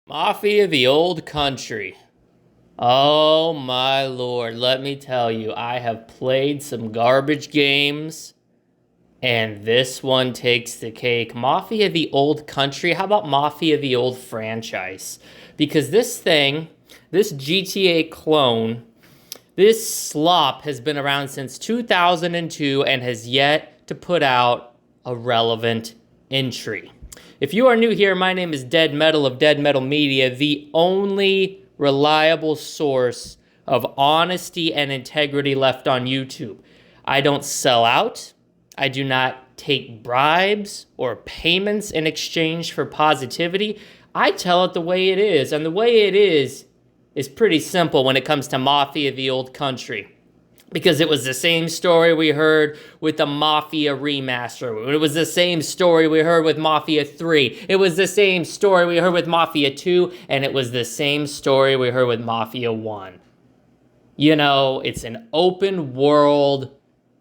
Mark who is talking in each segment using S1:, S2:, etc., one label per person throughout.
S1: Mafia, the old country. Oh my lord, let me tell you, I have played some garbage games, and this one takes the cake. Mafia, the old country. How about Mafia, the old franchise? Because this GTA clone, this slop has been around since 2002 and has yet to put out a relevant entry. If you are new here, my name is Dead Metal of Dead Metal Media, the only reliable source of honesty and integrity left on YouTube. I don't sell out. I do not take bribes or payments in exchange for positivity. I tell it the way it is, and the way it is pretty simple when it comes to Mafia, the old country. Because it was the same story we heard with the Mafia remaster. It was the same story we heard with Mafia 3. It was the same story we heard with Mafia 2. And it was the same story we heard with Mafia 1. You know, it's an open world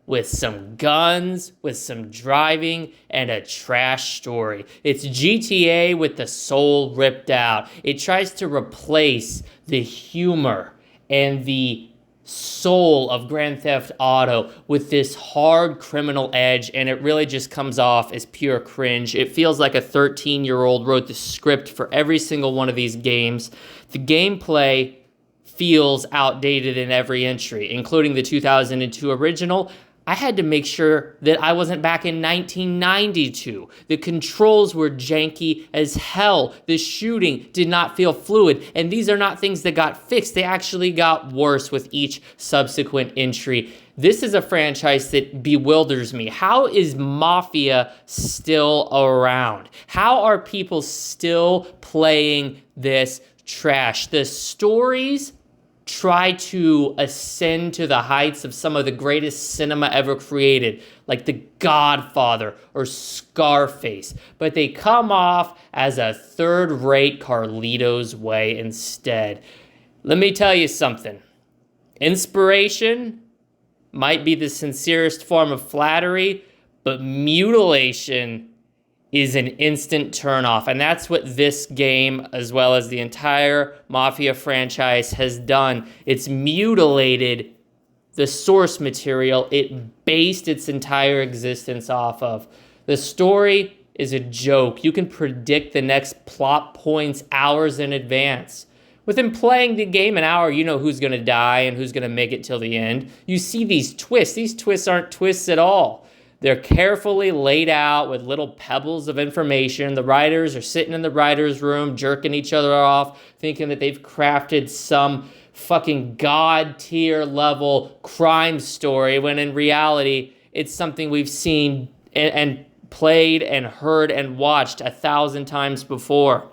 S1: with some guns, with some driving, and a trash story. It's GTA with the soul ripped out. It tries to replace the humor and the soul of Grand Theft Auto with this hard criminal edge, and it really just comes off as pure cringe. It feels like a 13-year-old wrote the script for every single one of these games. The gameplay feels outdated in every entry, including the 2002 original. I had to make sure that I wasn't back in 1992. The controls were janky as hell. The shooting did not feel fluid. And these are not things that got fixed. They actually got worse with each subsequent entry. This is a franchise that bewilders me. How is Mafia still around? How are people still playing this trash? The stories try to ascend to the heights of some of the greatest cinema ever created, like The Godfather or Scarface, but they come off as a third-rate Carlito's Way instead. Let me tell you something. Inspiration might be the sincerest form of flattery, but mutilation is an instant turnoff. And that's what this game, as well as the entire Mafia franchise, has done. It's mutilated the source material it based its entire existence off of. The story is a joke. You can predict the next plot points hours in advance. Within playing the game an hour, you know who's going to die and who's going to make it till the end. You see these twists. These twists aren't twists at all. They're carefully laid out with little pebbles of information. The writers are sitting in the writer's room, jerking each other off, thinking that they've crafted some fucking god-tier level crime story, when in reality, it's something we've seen and played and heard and watched 1,000 times before.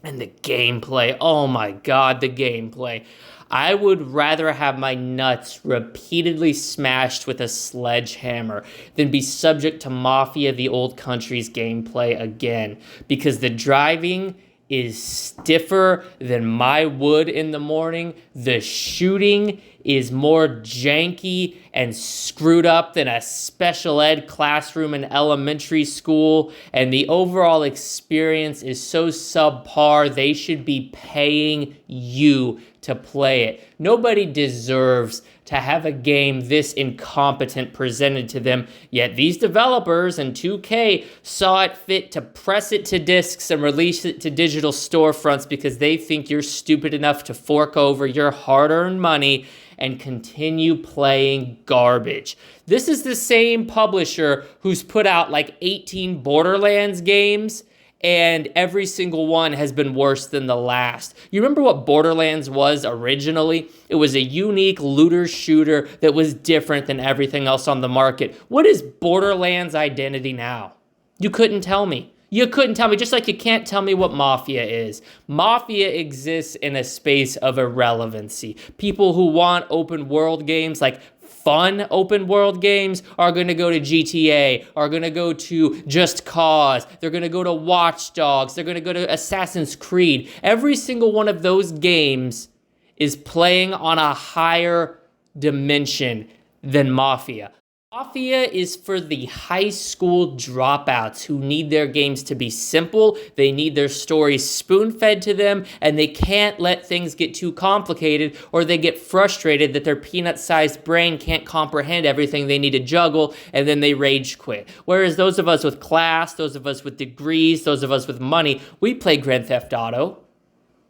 S1: And the gameplay, oh my god, the gameplay. I would rather have my nuts repeatedly smashed with a sledgehammer than be subject to Mafia, the old country's gameplay again. Because the driving is stiffer than my wood in the morning. The shooting is more janky and screwed up than a special ed classroom in elementary school. And the overall experience is so subpar, they should be paying you to play it. Nobody deserves to have a game this incompetent presented to them, yet these developers and 2K saw it fit to press it to discs and release it to digital storefronts because they think you're stupid enough to fork over your hard-earned money and continue playing garbage. This is the same publisher who's put out like 18 Borderlands games, and every single one has been worse than the last. You remember what Borderlands was originally? It was a unique looter shooter that was different than everything else on the market. What is Borderlands' identity now? You couldn't tell me. You couldn't tell me, just like you can't tell me what Mafia is. Mafia exists in a space of irrelevancy. People who want open world games, like fun open world games, are going to go to GTA, are going to go to Just Cause, they're going to go to Watch Dogs, they're going to go to Assassin's Creed. Every single one of those games is playing on a higher dimension than Mafia. Mafia is for the high school dropouts who need their games to be simple, they need their stories spoon-fed to them, and they can't let things get too complicated or they get frustrated that their peanut-sized brain can't comprehend everything they need to juggle, and then they rage quit. Whereas those of us with class, those of us with degrees, those of us with money, we play Grand Theft Auto,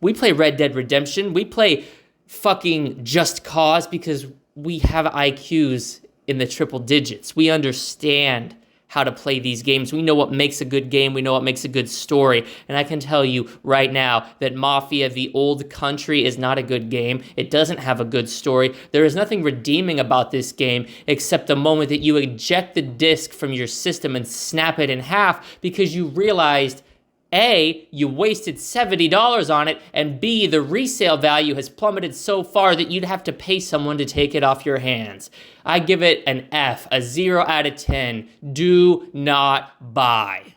S1: we play Red Dead Redemption, we play fucking Just Cause because we have IQs in the triple digits. We understand how to play these games. We know what makes a good game. We know what makes a good story. And I can tell you right now that Mafia, the old country, is not a good game. It doesn't have a good story. There is nothing redeeming about this game except the moment that you eject the disc from your system and snap it in half because you realized A, you wasted $70 on it, and B, the resale value has plummeted so far that you'd have to pay someone to take it off your hands. I give it an F, a 0 out of 10. Do not buy.